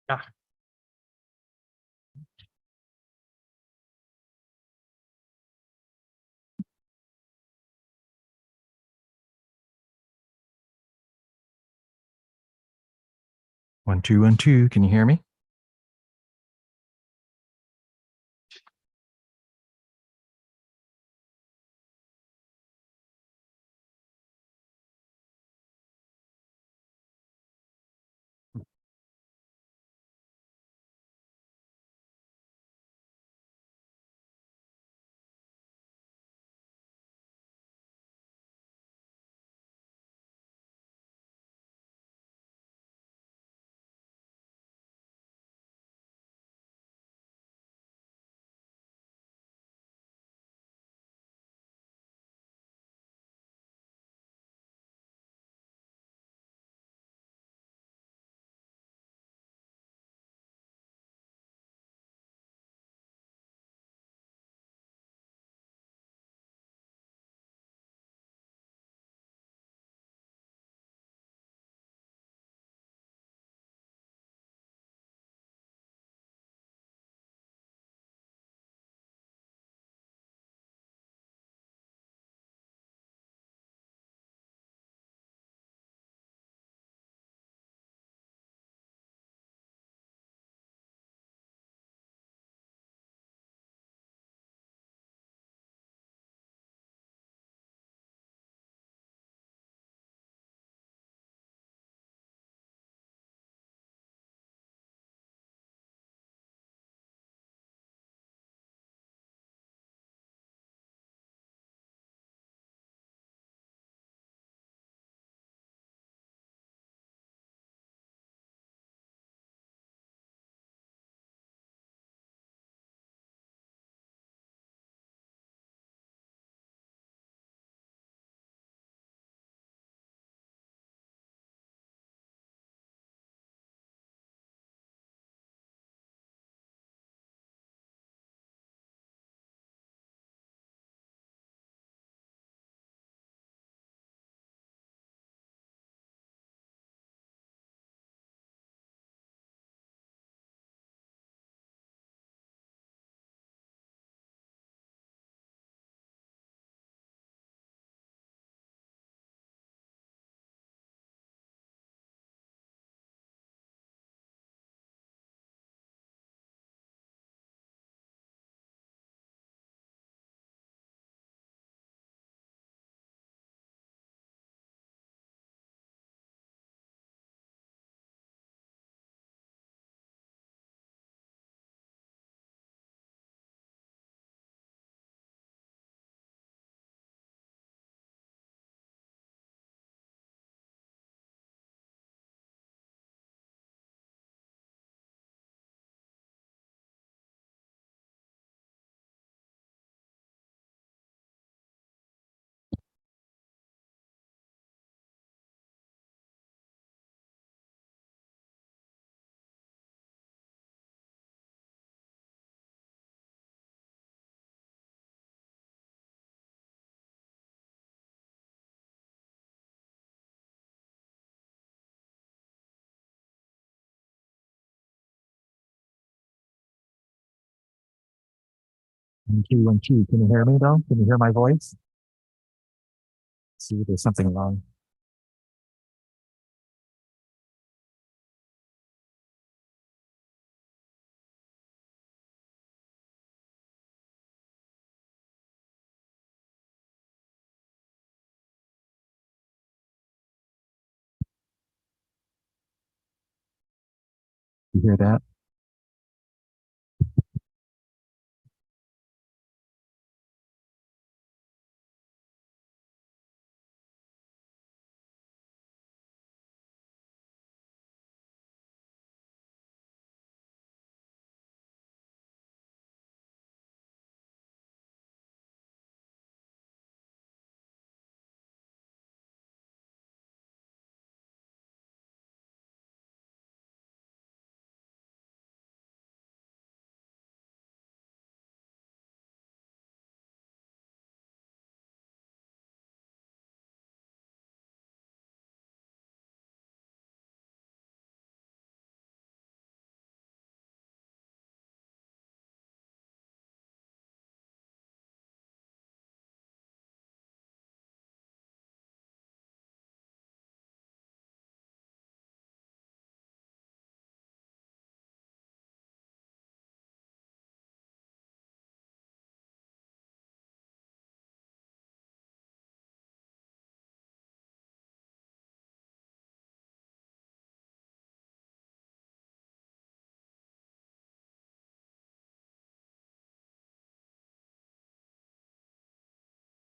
Yeah. One, two, 1, 2. Can you hear me? One, two, 1, 2. Can you hear me though? Can you hear my voice? See, there's something wrong. You hear that?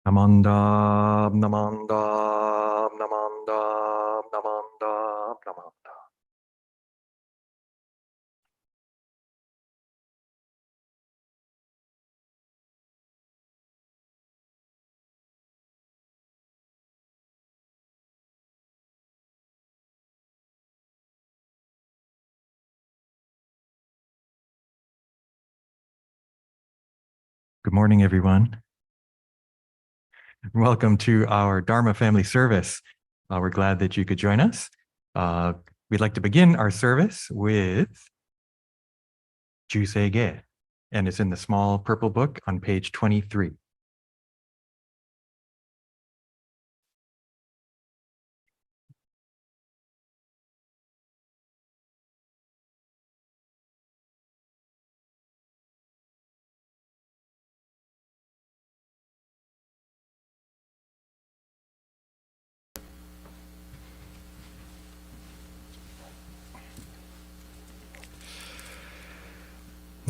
Namanda, namanda, namanda, namanda, namanda. Good morning, everyone. Welcome to our Dharma family service. We're glad that you could join us. We'd like to begin our service with Juseige, and it's in the small purple book on page 23.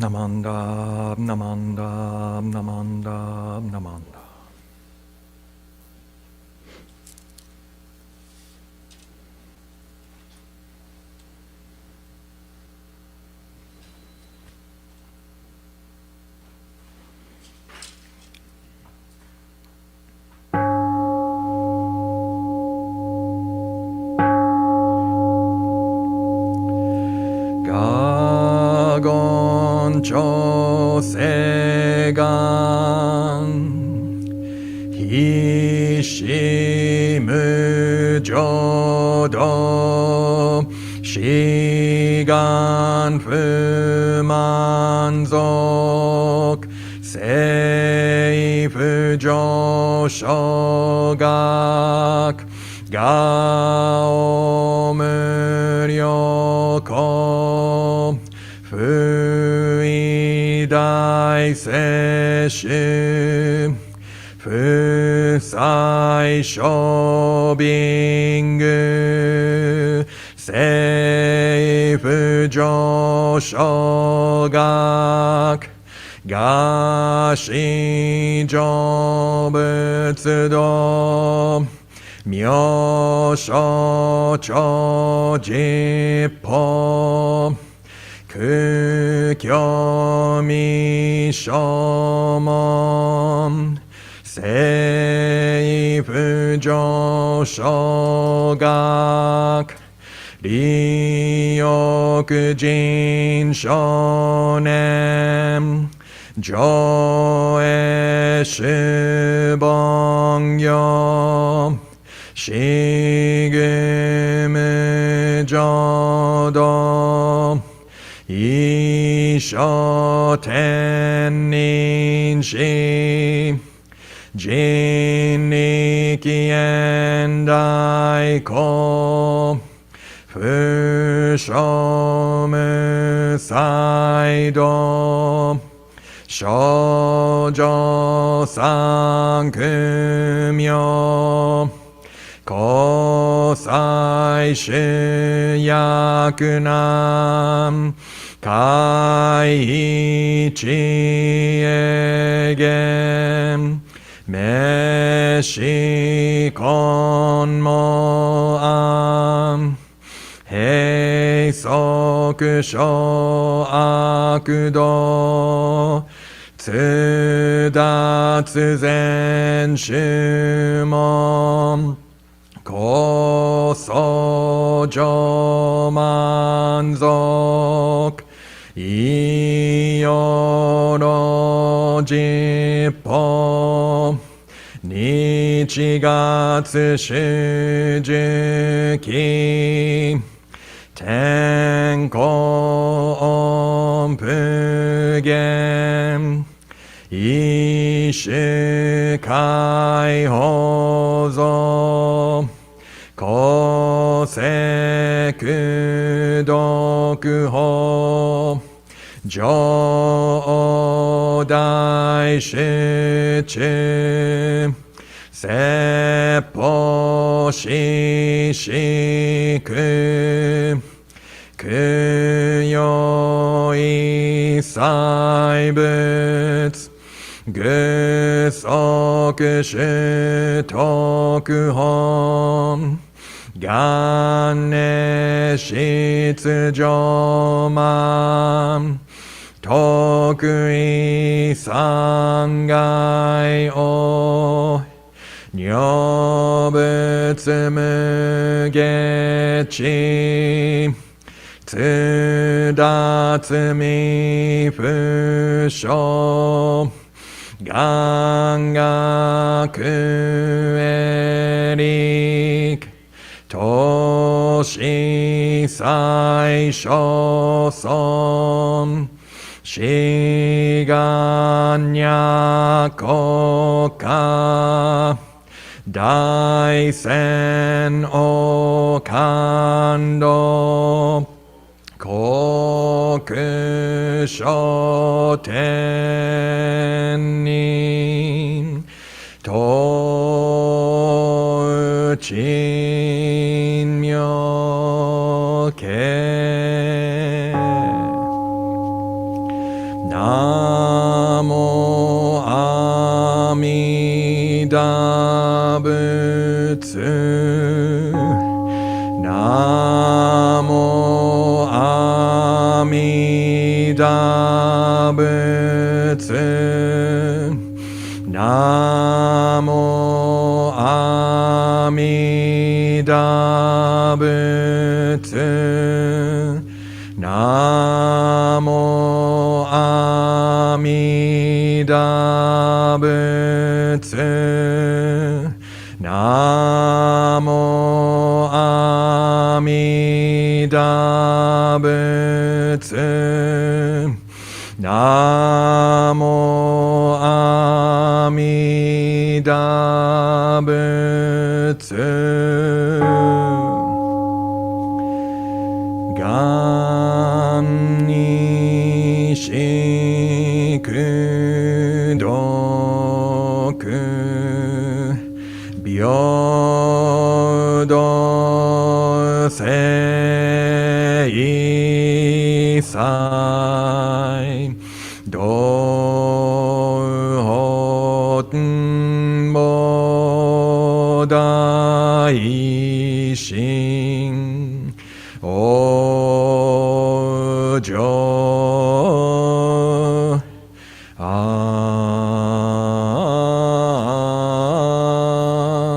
Namanda, namanda, namanda, namanda. Josegan Hishimu Jodo Shigan Fumanzok Seifu Joshogak Gao Muryoko Fui Dai Seshu Fusai Shobingu Seifu Joshogak Gashi Jobutsudo Myosho Chojippo Kukyomi Shomon Seifu Joshogak Ryokujin Shonen Joe Shibongyo Shigumu Jodo Isho Tenninshi Jinniki Endaiko Fushomu Saido Shoujo Sankumyo Kosai Shuyakunam Kaiichi Egem Meshi Konmo Am Heisoku Sho Akudo Tsudatsu Zen Shumon Kosojo Manzok Iyoro Jippo Nichigatsu Shujuki Tenko Onpugen Ishikai Hozo Koseku Dokuho Jodai Shichu Seppo Shishiku Kuyo Isai Butsu Gusoku shitoku hon. Gane shitsujoman. Tokui sangai o. Nyobutsu mugechi. Tsudatsumi fusho. Gangaku erik. Toshi saisho son. Shiganya koka. Daisen o kando. Koku shotenin. Touchin myoke. Namo Amida Butsu. Namo Amida Butsu. Namo Amida Butsu. Namo Amida Butsu. Namo Amida Butsu. Namo Amida Butsu. Ganni shikudoku byodo seisai dohoten bodaishin ojo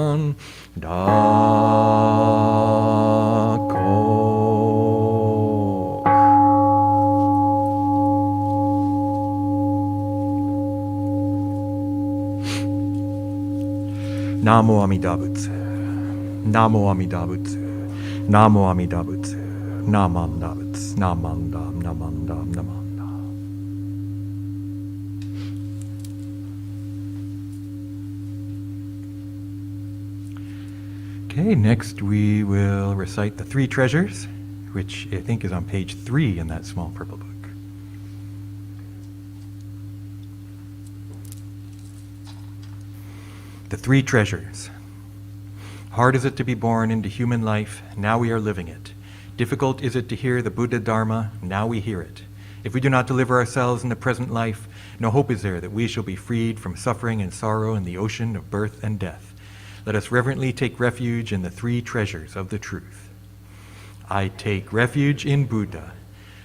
an dako. Namo Amida Butsu. Namo Amida Butsu. Namo Amida Butsu. Namanda Butsu. Namanda. Namanda. Namanda. Okay, next we will recite the three treasures, which I think is on page 3 in that small purple book. The three treasures. Hard is it to be born into human life, now we are living it. Difficult is it to hear the Buddha Dharma, now we hear it. If we do not deliver ourselves in the present life, no hope is there that we shall be freed from suffering and sorrow in the ocean of birth and death. Let us reverently take refuge in the three treasures of the truth. I take refuge in Buddha.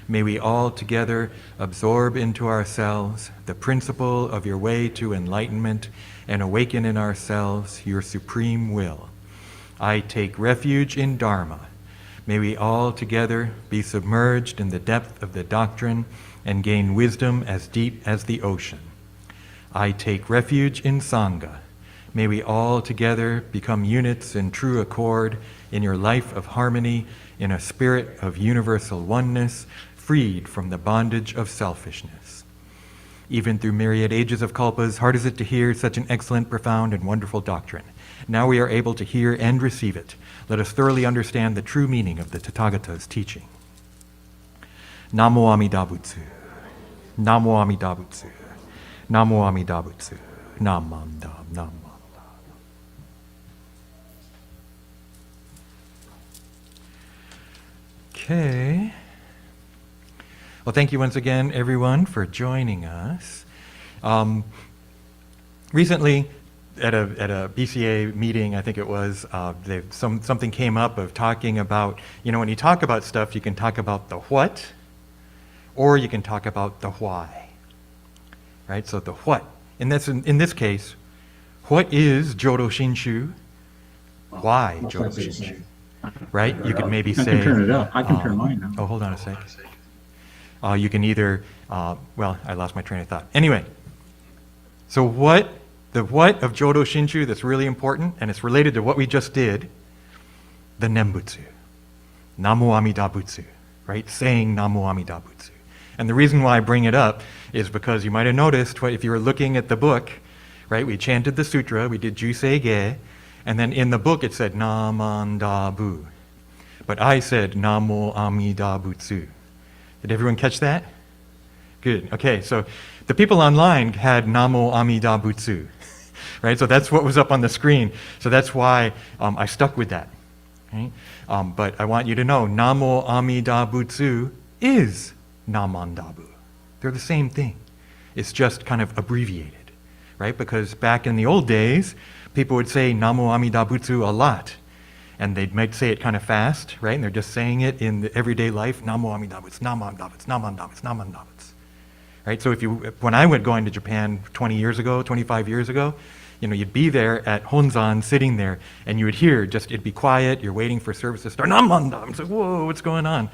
May we all together absorb into ourselves the principle of your way to enlightenment and awaken in ourselves your supreme will. I take refuge in Dharma. May we all together be submerged in the depth of the doctrine and gain wisdom as deep as the ocean. I take refuge in Sangha. May we all together become units in true accord in your life of harmony, in a spirit of universal oneness, freed from the bondage of selfishness. Even through myriad ages of kalpas, hard is it to hear such an excellent, profound, and wonderful doctrine. Now we are able to hear and receive it. Let us thoroughly understand the true meaning of the Tathagata's teaching. Namo Amida Butsu. Namo Amida Butsu. Namo Amida Butsu. Namanda. Namanda. Okay. Well, thank you once again, everyone, for joining us. recently, at a BCA meeting, I think it was, something came up of talking about, when you talk about stuff, you can talk about the what, or you can talk about the why. Right? So the what. In this case, what is Jodo Shinshu? Why Jodo Shinshu? Right? You could maybe say... I can turn it up. I can turn mine up. Oh, hold on a sec. You can either... well, I lost my train of thought. Anyway, so the what of Jodo Shinshu that's really important, and it's related to what we just did, the Nembutsu. Namo Amida Butsu. Right? Saying Namo Amida Butsu. And the reason why I bring it up is because you might have noticed, if you were looking at the book, right, we chanted the sutra, we did Juseige, and then in the book it said Namandabu. But I said Namo Amida Butsu. Did everyone catch that? Good. Okay, so the people online had Namo Amida Butsu. Right? So that's what was up on the screen. So that's why I stuck with that. Right? But I want you to know Namo Amida Butsu is Namandabu. They're the same thing. It's just kind of abbreviated, right? Because back in the old days, people would say Namo Amida Butsu a lot. And they might say it kind of fast, right? And they're just saying it in the everyday life, Namo Amida Butsu, Namandabu, Namandabu, Namandabu. Right? So when I went going to Japan 20 years ago, 25 years ago, you'd be there at Honzan, sitting there, and you would hear it'd be quiet, you're waiting for service to start, Namandabu. It's like, whoa, what's going on?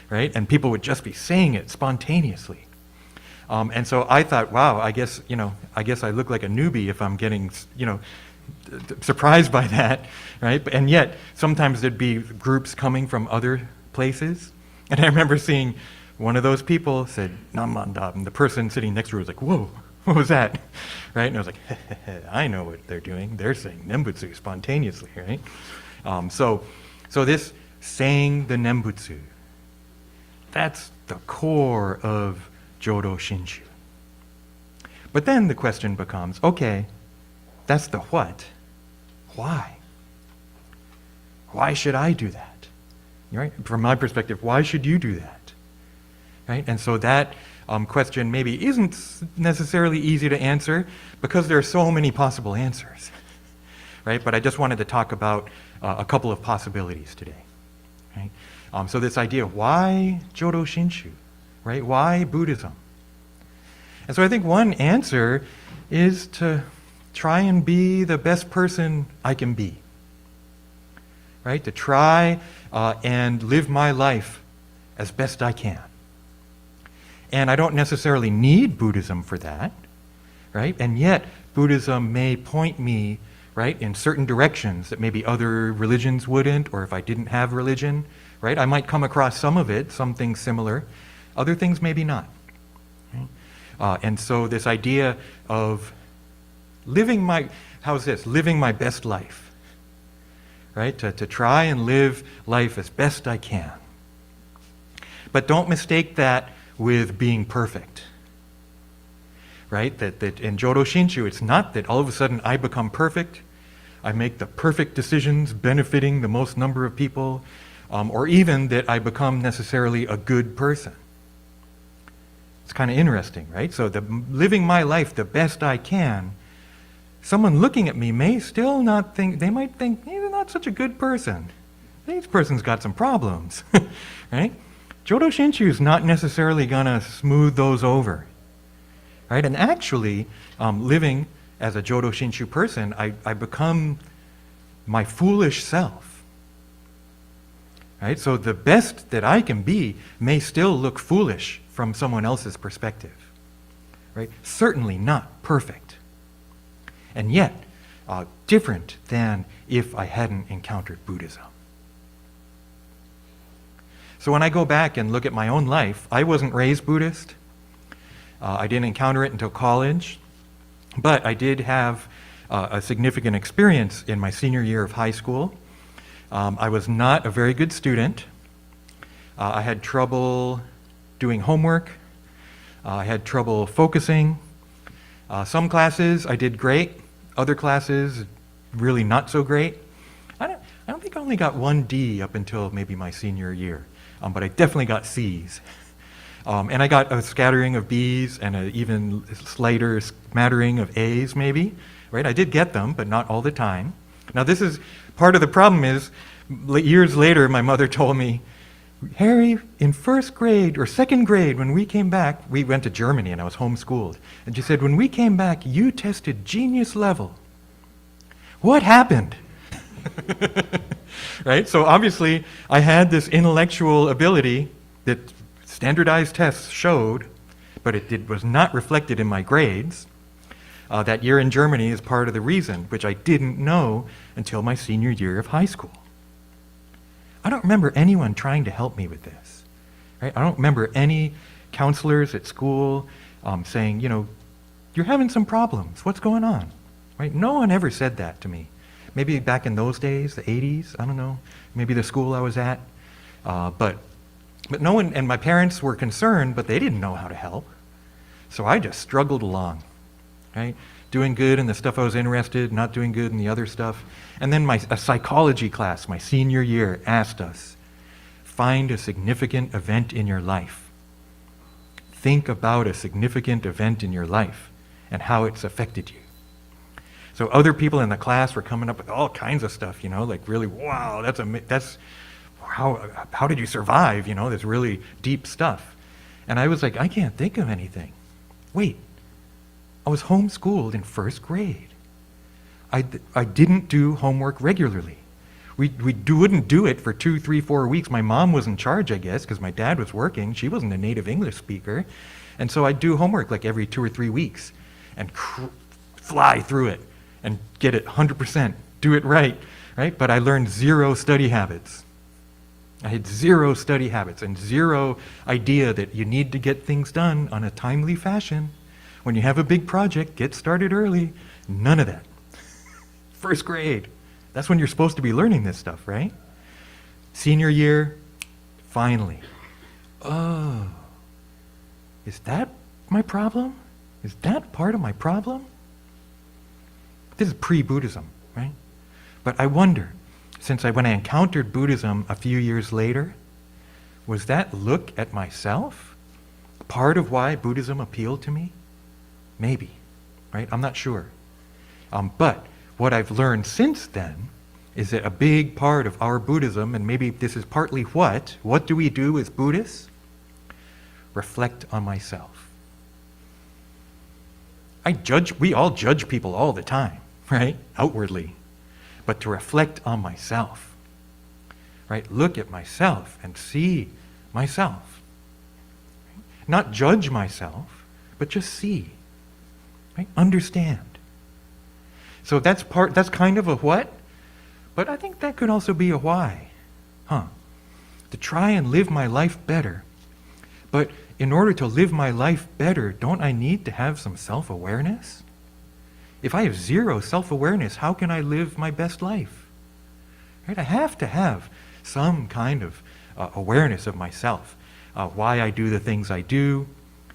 Right? And people would just be saying it spontaneously. And so I thought, wow, I guess I look like a newbie if I'm getting, surprised by that, right? And yet, sometimes there'd be groups coming from other places. And I remember seeing one of those people said, Namandab, and the person sitting next to her was like, whoa, what was that? Right? And I was like, I know what they're doing. They're saying Nembutsu spontaneously, right? So this saying the Nembutsu, that's the core of Jodo Shinshu. But then the question becomes, okay, that's the what. Why? Why should I do that? Right? From my perspective, why should you do that? Right? And so that question maybe isn't necessarily easy to answer because there are so many possible answers. Right? But I just wanted to talk about a couple of possibilities today. Right? So this idea of why Jodo Shinshu? Right? Why Buddhism? And so I think one answer is to try and be the best person I can be. Right? To try and live my life as best I can. And I don't necessarily need Buddhism for that, right? And yet, Buddhism may point me, right, in certain directions that maybe other religions wouldn't, or if I didn't have religion, right? I might come across some of it, some things similar, other things maybe not. Right? And so this idea of living my best life, right? To try and live life as best I can. But don't mistake that with being perfect, right? That in Jodo Shinshu, it's not that all of a sudden I become perfect, I make the perfect decisions benefiting the most number of people, or even that I become necessarily a good person. It's kind of interesting, right? So living my life the best I can, someone looking at me may still not think, they might think, he's not such a good person. This person's got some problems, right? Jodo Shinshu is not necessarily going to smooth those over, right? And actually, living as a Jodo Shinshu person, I become my foolish self, right? So the best that I can be may still look foolish from someone else's perspective, right? Certainly not perfect, and yet different than if I hadn't encountered Buddhism. So when I go back and look at my own life, I wasn't raised Buddhist. I didn't encounter it until college. But I did have a significant experience in my senior year of high school. I was not a very good student. I had trouble doing homework. I had trouble focusing. Some classes I did great. Other classes, really not so great. I don't think I only got one D up until maybe my senior year. But I definitely got C's. And I got a scattering of B's and an even slighter smattering of A's maybe, right? I did get them, but not all the time. Now this is, part of the problem is, years later my mother told me, Harry, in first grade or second grade when we came back, we went to Germany and I was homeschooled, and she said, when we came back, you tested genius level. What happened? Right? So obviously I had this intellectual ability that standardized tests showed, but it was not reflected in my grades. That year in Germany is part of the reason, which I didn't know until my senior year of high school. I don't remember anyone trying to help me with this. Right? I don't remember any counselors at school saying, you know, you're having some problems. What's going on? Right? No one ever said that to me. Maybe back in those days, the 80s, I don't know. Maybe the school I was at. But no one, and my parents were concerned, but they didn't know how to help. So I just struggled along, right? Doing good in the stuff I was interested, not doing good in the other stuff. And then a psychology class, my senior year, asked us, find a significant event in your life. Think about a significant event in your life and how it's affected you. So other people in the class were coming up with all kinds of stuff, you know, like really, wow, that's how did you survive, you know, this really deep stuff. And I was like, I can't think of anything. Wait, I was homeschooled in first grade. I didn't do homework regularly. We wouldn't do it for 2, 3, 4 weeks. My mom was in charge, I guess, because my dad was working. She wasn't a native English speaker. And so I'd do homework like every 2 or 3 weeks and fly through it and get it 100%, do it right? But I learned 0 study habits. I had 0 study habits and 0 idea that you need to get things done on a timely fashion. When you have a big project, get started early. None of that. First grade. That's when you're supposed to be learning this stuff, right? Senior year, finally. Oh, is that my problem? Is that part of my problem? This is pre-Buddhism, right? But I wonder, when I encountered Buddhism a few years later, was that look at myself part of why Buddhism appealed to me? Maybe, right? I'm not sure. But what I've learned since then is that a big part of our Buddhism, and maybe this is partly what do we do as Buddhists? Reflect on myself. We all judge people all the time, right? Outwardly. But to reflect on myself, right? Look at myself and see myself. Not judge myself, but just see, right? Understand. So that's kind of a what, but I think that could also be a why, to try and live my life better. But in order to live my life better, don't I need to have some self-awareness? If I have 0 self-awareness, how can I live my best life? Right? I have to have some kind of awareness of myself, why I do the things I do,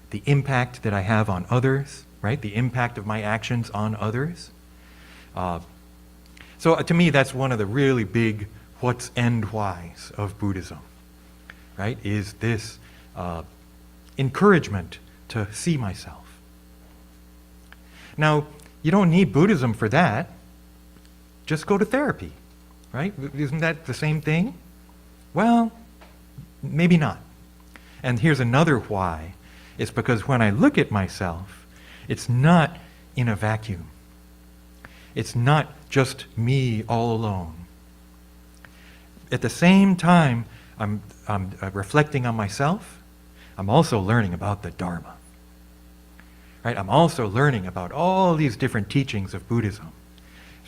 the impact that I have on others, right? The impact of my actions on others. So to me, that's one of the really big what's and whys of Buddhism, right? Is this encouragement to see myself. Now, you don't need Buddhism for that. Just go to therapy, right? Isn't that the same thing? Well, maybe not. And here's another why. It's because when I look at myself, it's not in a vacuum. It's not just me all alone. At the same time I'm reflecting on myself, I'm also learning about the Dharma. Right? I'm also learning about all these different teachings of Buddhism.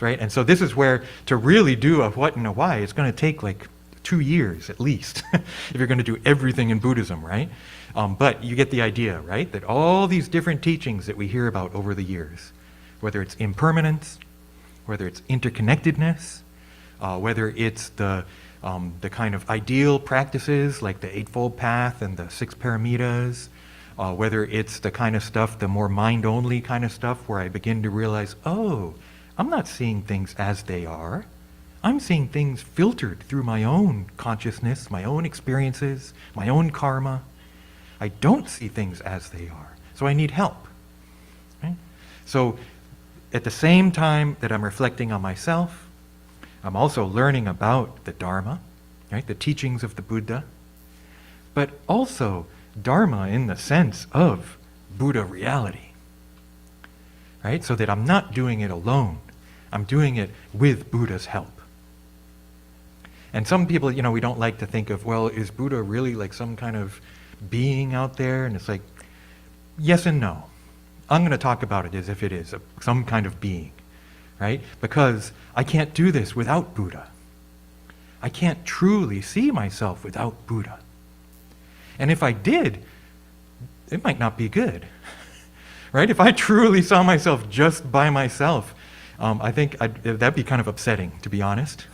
Right? And so this is where to really do a what and a why, it's going to take like 2 years at least if you're going to do everything in Buddhism, right? But you get the idea, right? That all these different teachings that we hear about over the years, whether it's impermanence, whether it's interconnectedness, whether it's the kind of ideal practices like the Eightfold Path and the 6 Paramitas, whether it's the kind of stuff, the more mind-only kind of stuff where I begin to realize, oh, I'm not seeing things as they are. I'm seeing things filtered through my own consciousness, my own experiences, my own karma. I don't see things as they are. So I need help. Right? So at the same time that I'm reflecting on myself, I'm also learning about the Dharma, right? The teachings of the Buddha, but also Dharma in the sense of Buddha reality. Right? So that I'm not doing it alone. I'm doing it with Buddha's help. And some people, we don't like to think of, well, is Buddha really like some kind of being out there? And it's like, yes and no. I'm going to talk about it as if it is some kind of being, right? Because I can't do this without Buddha. I can't truly see myself without Buddha. And if I did, it might not be good. Right? If I truly saw myself just by myself, I think that'd be kind of upsetting, to be honest.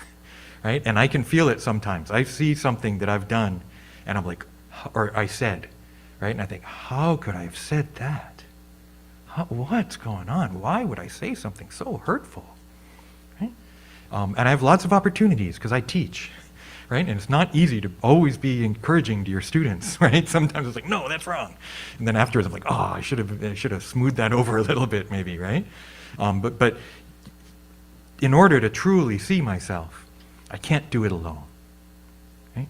Right? And I can feel it sometimes. I see something that I've done, and I'm like, or I said, right? And I think, how could I have said that? What's going on? Why would I say something so hurtful? Right? And I have lots of opportunities because I teach. Right? And it's not easy to always be encouraging to your students, right? Sometimes it's like, no, that's wrong. And then afterwards I'm like, oh, I should have smoothed that over a little bit maybe, right? But in order to truly see myself, I can't do it alone. Right?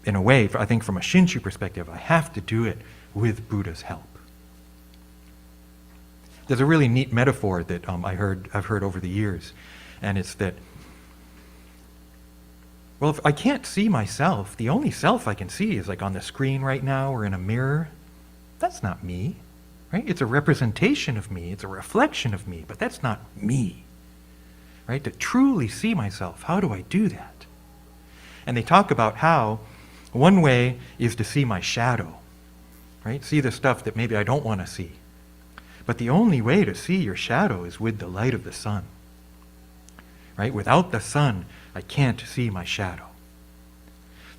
In a way, I think from a Shinshu perspective, I have to do it with Buddha's help. There's a really neat metaphor that I've heard over the years, and it's that, well, if I can't see myself, the only self I can see is like on the screen right now or in a mirror. That's not me, right? It's a representation of me. It's a reflection of me, but that's not me, right? To truly see myself, how do I do that? And they talk about how one way is to see my shadow, right? See the stuff that maybe I don't want to see. But the only way to see your shadow is with the light of the sun, right? Without the sun, I can't see my shadow.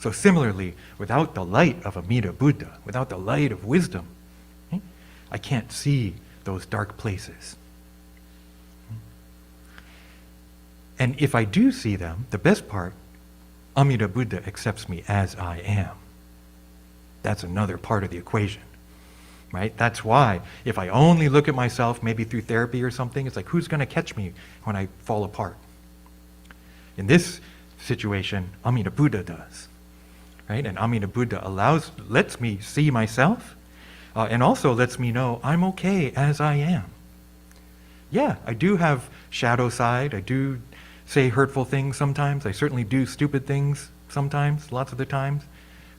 So similarly, without the light of Amida Buddha, without the light of wisdom, I can't see those dark places. And if I do see them, the best part, Amida Buddha accepts me as I am. That's another part of the equation, right? That's why if I only look at myself, maybe through therapy or something, it's like, who's going to catch me when I fall apart? In this situation, Amida Buddha does, right? And Amida Buddha lets me see myself, and also lets me know I'm okay as I am. Yeah, I do have shadow side. I do say hurtful things sometimes. I certainly do stupid things sometimes, lots of the times,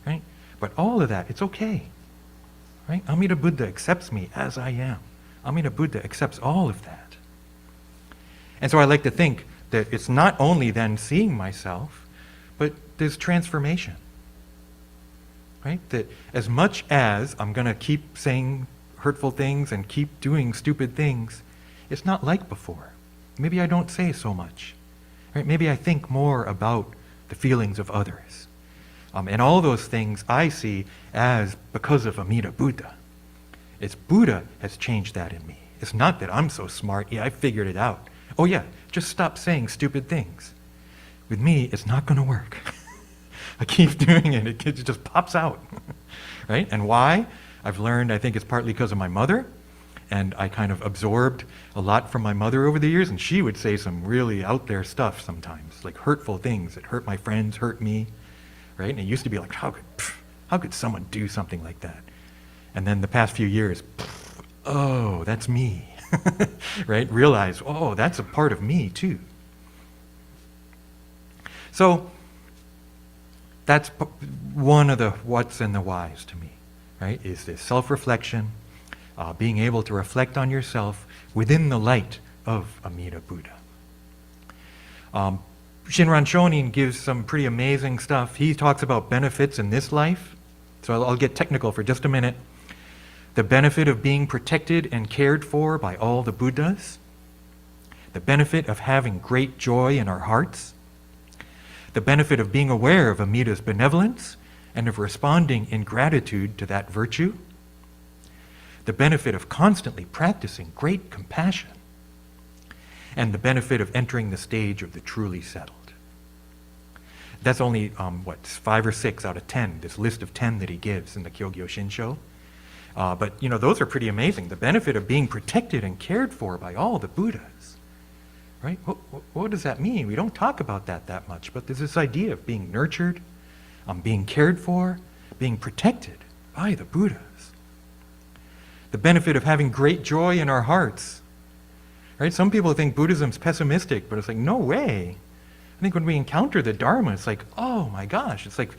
right? But all of that, it's okay, right? Amida Buddha accepts me as I am. Amida Buddha accepts all of that. And so I like to think that it's not only then seeing myself, but there's transformation, right? That as much as I'm going to keep saying hurtful things and keep doing stupid things, it's not like before. Maybe I don't say so much, right? Maybe I think more about the feelings of others. And all those things I see as because of Amida Buddha. It's Buddha has changed that in me. It's not that I'm so smart, yeah, I figured it out. Oh yeah, just stop saying stupid things. With me, it's not going to work. I keep doing it, it just pops out, right? And why? I've learned, I think it's partly because of my mother, and I kind of absorbed a lot from my mother over the years, and she would say some really out there stuff sometimes, like hurtful things that hurt my friends, hurt me, right? And it used to be like, how could someone do something like that? And then the past few years, oh, that's me. Right? Realize, oh, that's a part of me too. So that's one of the what's and the whys to me, right? Is this self-reflection, being able to reflect on yourself within the light of Amida Buddha. Shinran Shonin gives some pretty amazing stuff. He talks about benefits in this life. So I'll get technical for just a minute. The benefit of being protected and cared for by all the Buddhas, the benefit of having great joy in our hearts, the benefit of being aware of Amida's benevolence and of responding in gratitude to that virtue, the benefit of constantly practicing great compassion, and the benefit of entering the stage of the truly settled. That's only, 5 or 6 out of 10, this list of 10 that he gives in the Kyogyo Shinsho. But, those are pretty amazing. The benefit of being protected and cared for by all the Buddhas, right? What does that mean? We don't talk about that much, but there's this idea of being nurtured, being cared for, being protected by the Buddhas. The benefit of having great joy in our hearts, right? Some people think Buddhism's pessimistic, but it's like, no way. I think when we encounter the Dharma, it's like, oh my gosh, it's like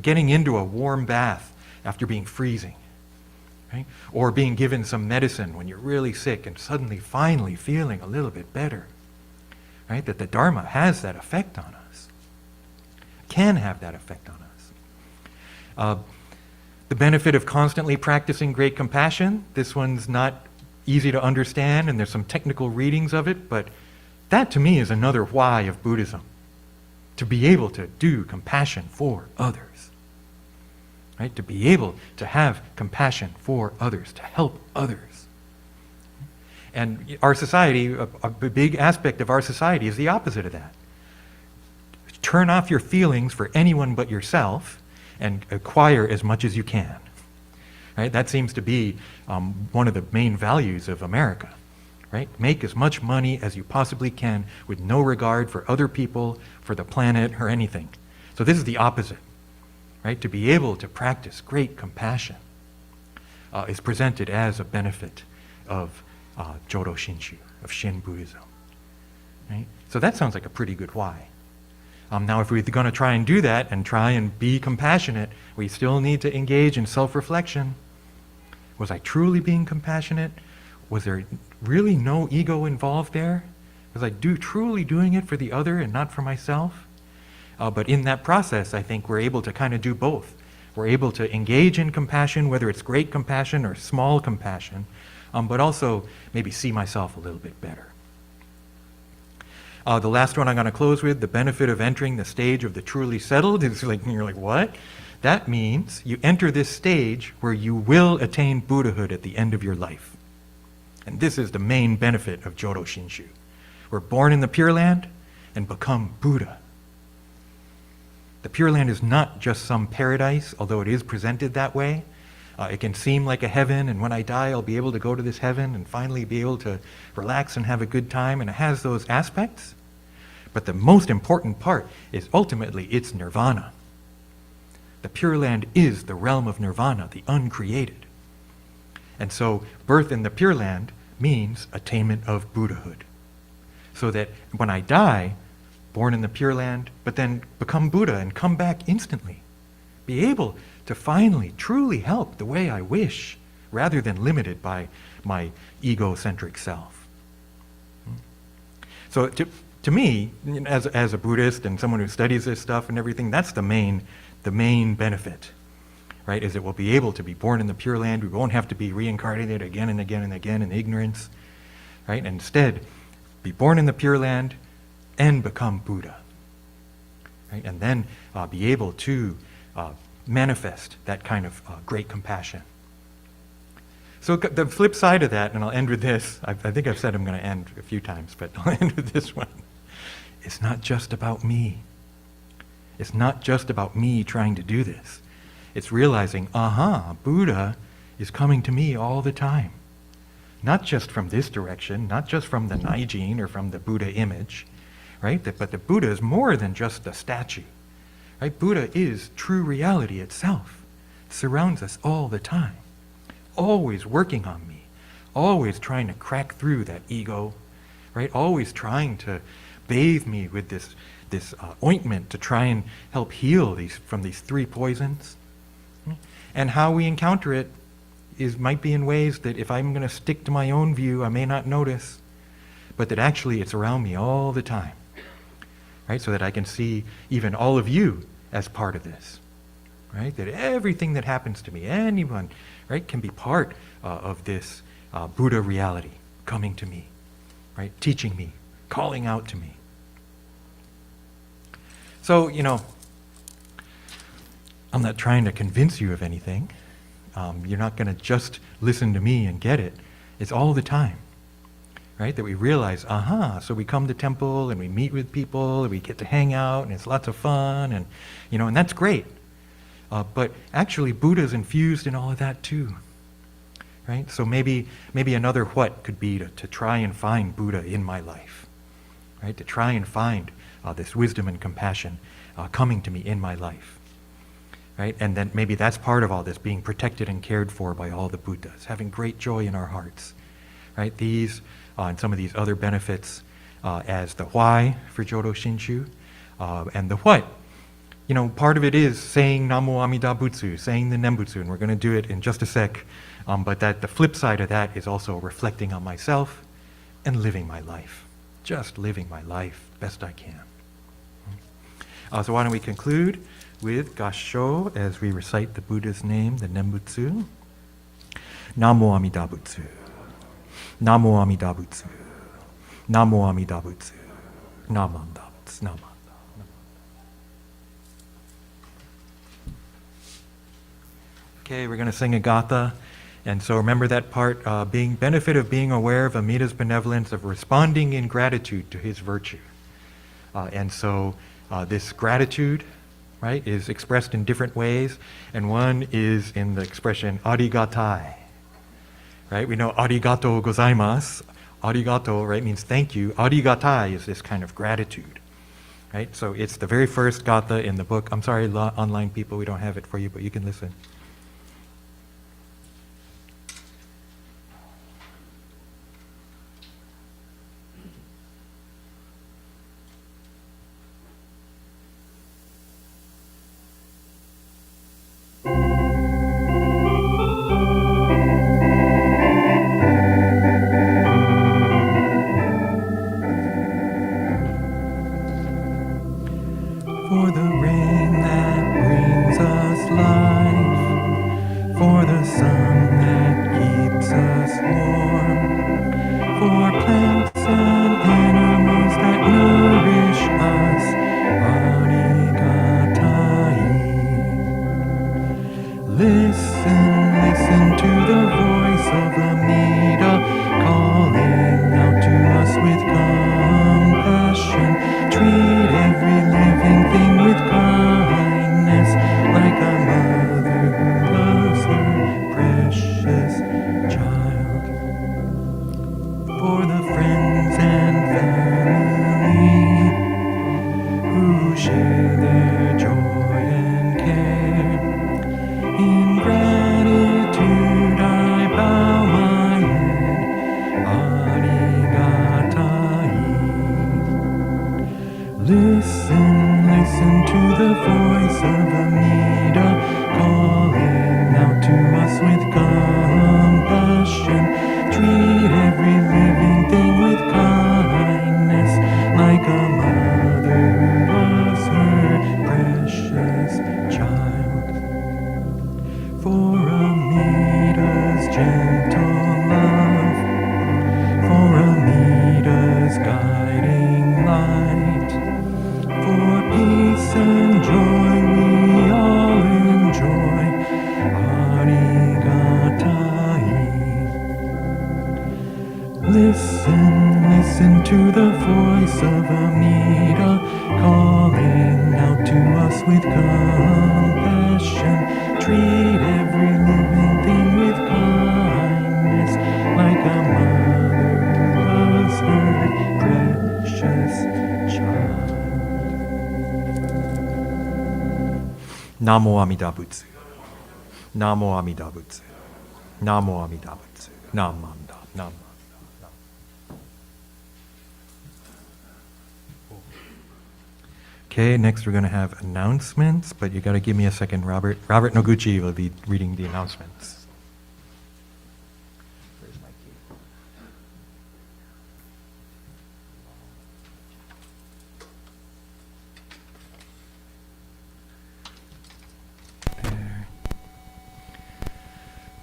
getting into a warm bath after being freezing, right? Or being given some medicine when you're really sick and suddenly, finally feeling a little bit better, right? That the Dharma has that effect on us, can have that effect on us. The benefit of constantly practicing great compassion, this one's not easy to understand, and there's some technical readings of it, but that to me is another why of Buddhism. To be able to do compassion for others, right? To be able to have compassion for others, to help others. And our society, a big aspect of our society is the opposite of that. Turn off your feelings for anyone but yourself and acquire as much as you can. Right? That seems to be one of the main values of America. Right? Make as much money as you possibly can with no regard for other people, for the planet, or anything. So this is the opposite. Right? To be able to practice great compassion is presented as a benefit of Jodo Shinshu, of Shin Buddhism. Right? So that sounds like a pretty good why. Now, if we're going to try and do that and try and be compassionate, we still need to engage in self-reflection. Was I truly being compassionate? Was there really no ego involved there? Was I truly doing it for the other and not for myself? But in that process, I think we're able to kind of do both. We're able to engage in compassion, whether it's great compassion or small compassion, but also maybe see myself a little bit better. The last one I'm going to close with, the benefit of entering the stage of the truly settled. It's like, you're like, what? That means you enter this stage where you will attain Buddhahood at the end of your life. And this is the main benefit of Jodo Shinshu. We're born in the Pure Land and become Buddha. The Pure Land is not just some paradise, although it is presented that way. It can seem like a heaven, and when I die, I'll be able to go to this heaven and finally be able to relax and have a good time, and it has those aspects. But the most important part is ultimately it's nirvana. The Pure Land is the realm of nirvana, the uncreated. And so birth in the Pure Land means attainment of Buddhahood. So that when I die, born in the Pure Land, but then become Buddha and come back instantly, be able to finally truly help the way I wish, rather than limited by my egocentric self. So to me, as a Buddhist and someone who studies this stuff and everything, that's the main benefit, right? Is that we'll be able to be born in the Pure Land. We won't have to be reincarnated again and again and again in ignorance, right? And instead, be born in the Pure Land and become Buddha, right? And then be able to manifest that kind of great compassion. So the flip side of that, and I'll end with this, I think I've said I'm going to end a few times, but I'll end with this one. It's not just about me. It's not just about me trying to do this. It's realizing, Buddha is coming to me all the time. Not just from this direction, not just from the Naijin or from the Buddha image, right? But the Buddha is more than just a statue. Right? Buddha is true reality itself. It surrounds us all the time. Always working on me. Always trying to crack through that ego. Right? Always trying to bathe me with this ointment to try and help heal from these three poisons. And how we encounter it might be in ways that if I'm going to stick to my own view, I may not notice, but that actually it's around me all the time. Right? So that I can see even all of you as part of this. Right? That everything that happens to me, anyone, right, can be part of this Buddha reality coming to me, right? Teaching me, calling out to me. So, I'm not trying to convince you of anything. You're not going to just listen to me and get it. It's all the time. right? That we realize, so we come to temple and we meet with people and we get to hang out and it's lots of fun and, and that's great. But actually Buddha's infused in all of that too, right? So maybe another what could be to try and find Buddha in my life, right? To try and find this wisdom and compassion coming to me in my life, right? And then maybe that's part of all this, being protected and cared for by all the Buddhas, having great joy in our hearts, right? These and some of these other benefits as the why for Jodo Shinshu, and the what. Part of it is saying Namo Amida Butsu, saying the Nembutsu, and we're going to do it in just a sec. But that the flip side of that is also reflecting on myself and living my life, just living my life best I can. So why don't we conclude with Gassho as we recite the Buddha's name, the Nembutsu. Namo Amida Butsu. Namo Amida Butsu. Namo Amida Butsu. Namo Amida Butsu. Namo. Okay, we're going to sing a Gatha. And so remember that part, benefit of being aware of Amida's benevolence, of responding in gratitude to his virtue. And so this gratitude, right, is expressed in different ways. And one is in the expression Arigatai. Right? We know arigato gozaimasu. Arigato, right, means thank you. Arigatai is this kind of gratitude. Right? So it's the very first Gatha in the book. I'm sorry, online people, we don't have it for you, but you can listen. For the rain that brings us life, for the sun that keeps us warm, for plants and animals that nourish us, Arigatai. Listen to the voice of Amida, calling out to us with compassion. Treat every living thing with kindness, like a mother who loves her precious child. For the friends and family who share their joy and care, in gratitude I bow my head, Arigatai. Listen to the voice of Amida, calling out to us with compassion. Treat every living thing with kindness, like a mother who loves her precious child. For Amida's gentle love, for Amida's guiding light, for peace and joy we all enjoy, Arigatai. Listen to the voice of Amida, calling out to us with compassion. Treat every living thing with kindness, like a mother who loves her precious child. Namo Amida Butsu. Namo Amida Butsu. Namo Amida Butsu. Namo Amida. Namo. Okay, next we're going to have announcements, but you got to give me a second, Robert. Robert Noguchi will be reading the announcements. Where's my key? There.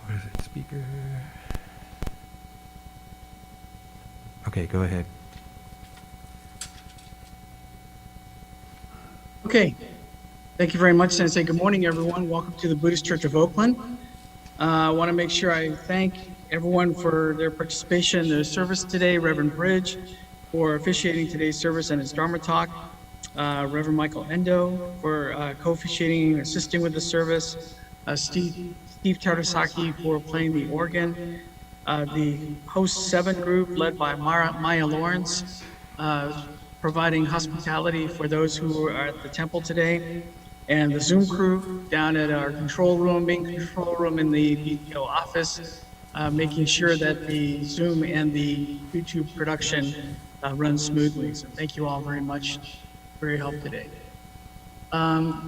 What is it? Speaker. Okay, go ahead. Okay, thank you very much, Sensei. Good morning, everyone. Welcome to the Buddhist Church of Oakland. I want to make sure I thank everyone for their participation in the service today. Reverend Bridge for officiating today's service and his Dharma talk. Reverend Michael Endo for co-officiating and assisting with the service. Steve Tarasaki for playing the organ. The host 7 group led by Maya Lawrence, providing hospitality for those who are at the temple today. And the Zoom crew down at our main control room in the BPO office, making sure that the Zoom and the YouTube production run smoothly. So thank you all very much for your help today. A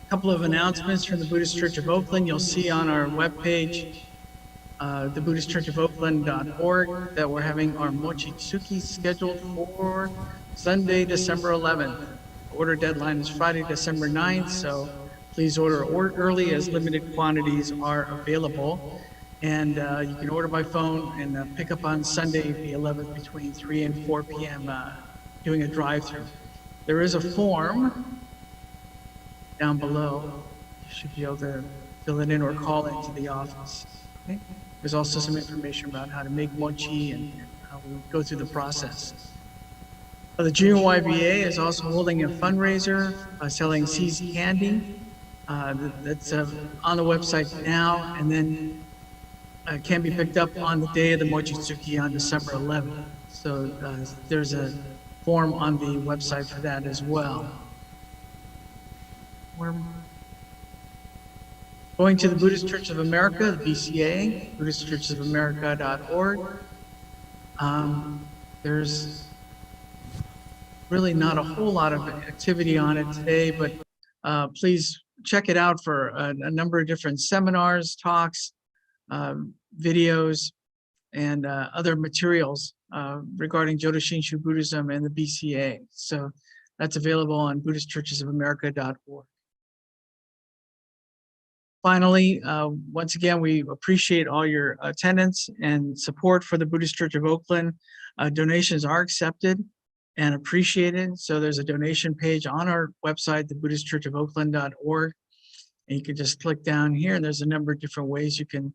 couple of announcements from the Buddhist Church of Oakland. You'll see on our webpage, the Buddhist Church of Oakland.org, that we're having our Mochitsuki scheduled for Sunday, December 11th. Order deadline is Friday, December 9th, so please order early as limited quantities are available. And you can order by phone and pick up on Sunday, the 11th, between 3 and 4 p.m. Doing a drive-through. There is a form down below. You should be able to fill it in or call into the office. Okay? There's also some information about how to make mochi and how we go through the process. The Junior YBA is also holding a fundraiser selling seized candy. That's on the website now, and then can be picked up on the day of the Mochitsuki on December 11th. So there's a form on the website for that as well. Going to the Buddhist Church of America, the BCA, BuddhistChurchesofAmerica.org. There's really not a whole lot of activity on it today, but please check it out for a number of different seminars, talks, videos, and other materials regarding Jodo Shinshu Buddhism and the BCA. So that's available on BuddhistChurchesofAmerica.org. Finally, once again, we appreciate all your attendance and support for the Buddhist Church of Oakland. Donations are accepted and appreciated. So there's a donation page on our website, the BuddhistChurchesofOakland.org. And you can just click down here, and there's a number of different ways you can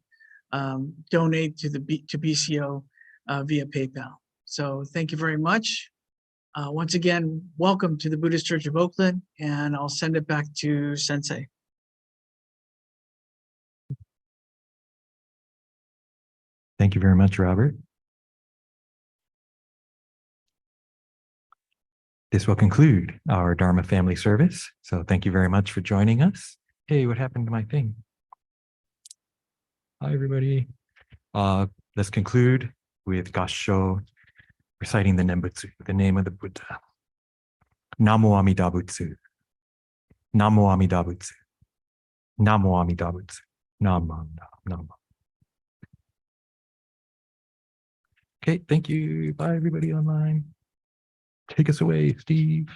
donate to BCO via PayPal. So thank you very much. Once again, welcome to the Buddhist Church of Oakland, and I'll send it back to Sensei. Thank you very much, Robert. This will conclude our Dharma family service. So thank you very much for joining us. Hey, what happened to my thing? Hi, everybody. Let's conclude with Gassho reciting the Nembutsu, the name of the Buddha. Namo Amida Butsu. Namo Amida Butsu. Namo Amida Butsu. Namo. Okay, thank you. Bye, everybody online. Take us away, Steve.